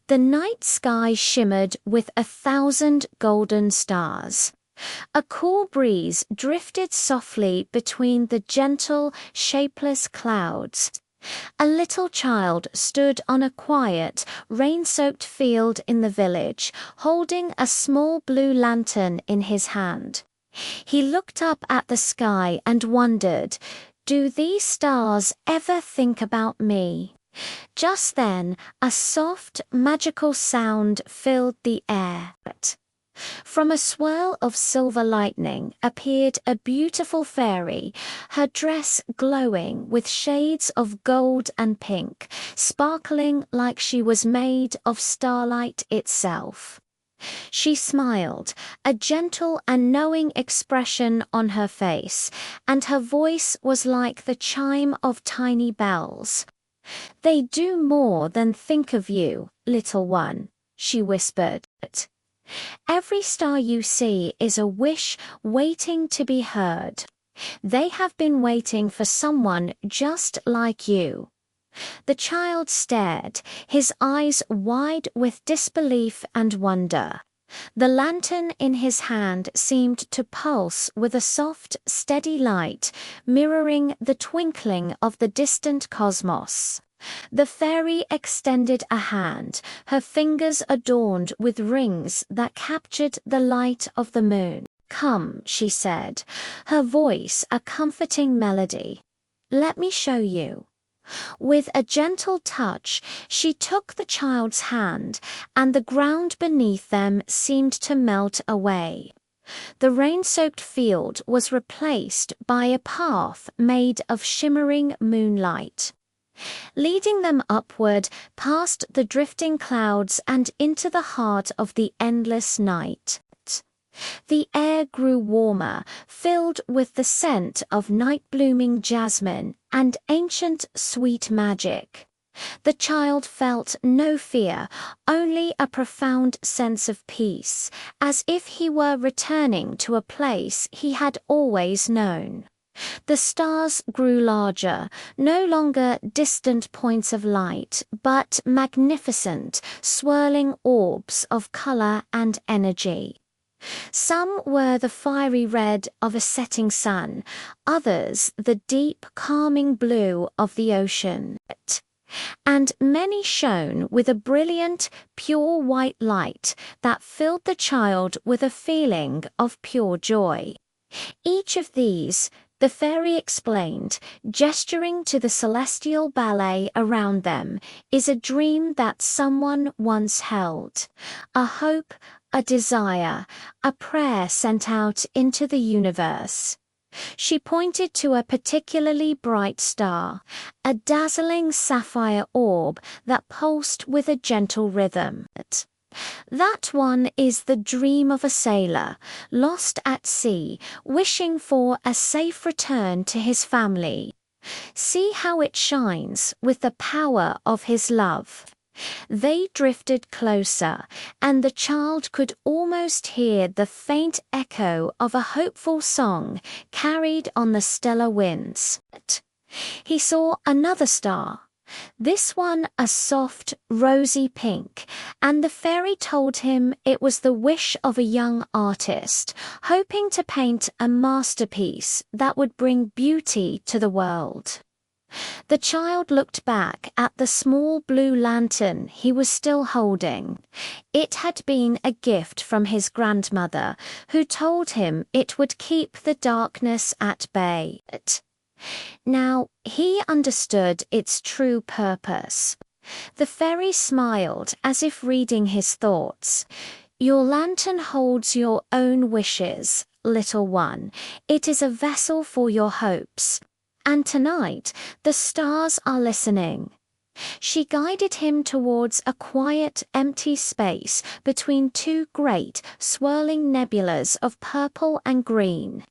The night sky shimmered with 1,000 golden stars. A cool breeze drifted softly between the gentle, shapeless clouds. A little child stood on a quiet, rain-soaked field in the village, holding a small blue lantern in his hand. He looked up at the sky and wondered, "Do these stars ever think about me?" Just then, a soft, magical sound filled the air. From a swirl of silver lightning appeared a beautiful fairy, her dress glowing with shades of gold and pink, sparkling like she was made of starlight itself. She smiled, a gentle and knowing expression on her face, and her voice was like the chime of tiny bells. "They do more than think of you, little one," she whispered. "Every star you see is a wish waiting to be heard. They have been waiting for someone just like you." The child stared, his eyes wide with disbelief and wonder. The lantern in his hand seemed to pulse with a soft, steady light, mirroring the twinkling of the distant cosmos. The fairy extended a hand, her fingers adorned with rings that captured the light of the moon. "Come," she said, her voice a comforting melody. "Let me show you." With a gentle touch, she took the child's hand, and the ground beneath them seemed to melt away. The rain-soaked field was replaced by a path made of shimmering moonlight, leading them upward past the drifting clouds and into the heart of the endless night. The air grew warmer, filled with the scent of night-blooming jasmine and ancient sweet magic. The child felt no fear, only a profound sense of peace, as if he were returning to a place he had always known. The stars grew larger, no longer distant points of light, but magnificent, swirling orbs of color and energy. Some were the fiery red of a setting sun, others the deep, calming blue of the ocean, and many shone with a brilliant, pure white light that filled the child with a feeling of pure joy. Each of these, the fairy explained, gesturing to the celestial ballet around them, is a dream that someone once held, a hope, a desire, a prayer sent out into the universe. She pointed to a particularly bright star, a dazzling sapphire orb that pulsed with a gentle rhythm. "That one is the dream of a sailor, lost at sea, wishing for a safe return to his family. See how it shines with the power of his love." They drifted closer, and the child could almost hear the faint echo of a hopeful song carried on the stellar winds. He saw another star, this one a soft, rosy pink, and the fairy told him it was the wish of a young artist, hoping to paint a masterpiece that would bring beauty to the world. The child looked back at the small blue lantern he was still holding. It had been a gift from his grandmother, who told him it would keep the darkness at bay. Now he understood its true purpose. The fairy smiled as if reading his thoughts. "Your lantern holds your own wishes, little one. It is a vessel for your hopes. And tonight, the stars are listening." She guided him towards a quiet, empty space between two great, swirling nebulas of purple and green.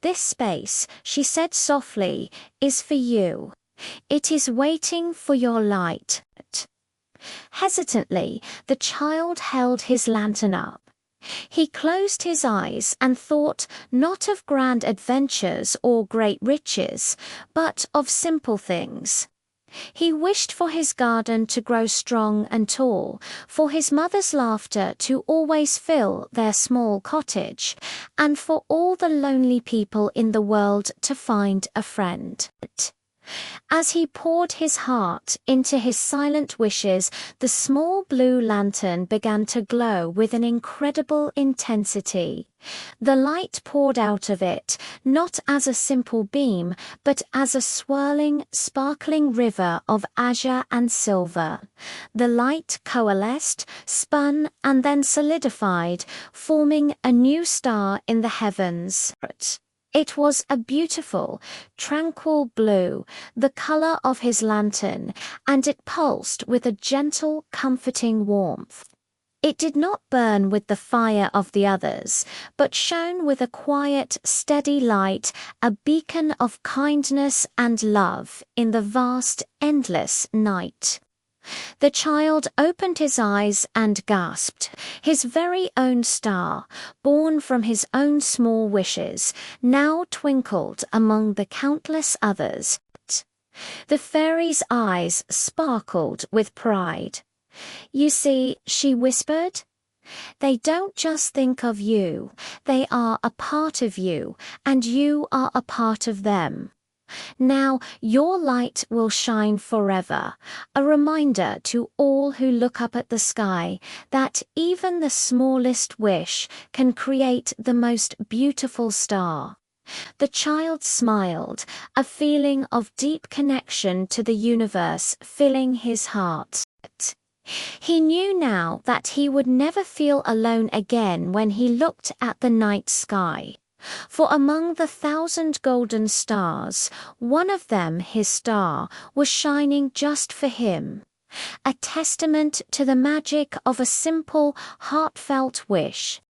"This space," she said softly, "is for you. It is waiting for your light." Hesitantly, the child held his lantern up. He closed his eyes and thought not of grand adventures or great riches, but of simple things. He wished for his garden to grow strong and tall, for his mother's laughter to always fill their small cottage, and for all the lonely people in the world to find a friend. As he poured his heart into his silent wishes, the small blue lantern began to glow with an incredible intensity. The light poured out of it, not as a simple beam, but as a swirling, sparkling river of azure and silver. The light coalesced, spun, and then solidified, forming a new star in the heavens. It was a beautiful, tranquil blue, the color of his lantern, and it pulsed with a gentle, comforting warmth. It did not burn with the fire of the others, but shone with a quiet, steady light, a beacon of kindness and love in the vast, endless night. The child opened his eyes and gasped. His very own star, born from his own small wishes, now twinkled among the countless others. The fairy's eyes sparkled with pride. "You see," she whispered, "they don't just think of you, they are a part of you, and you are a part of them. Now your light will shine forever, a reminder to all who look up at the sky that even the smallest wish can create the most beautiful star." The child smiled, a feeling of deep connection to the universe filling his heart. He knew now that he would never feel alone again when he looked at the night sky. For among the 1,000 golden stars, one of them, his star, was shining just for him, a testament to the magic of a simple, heartfelt wish.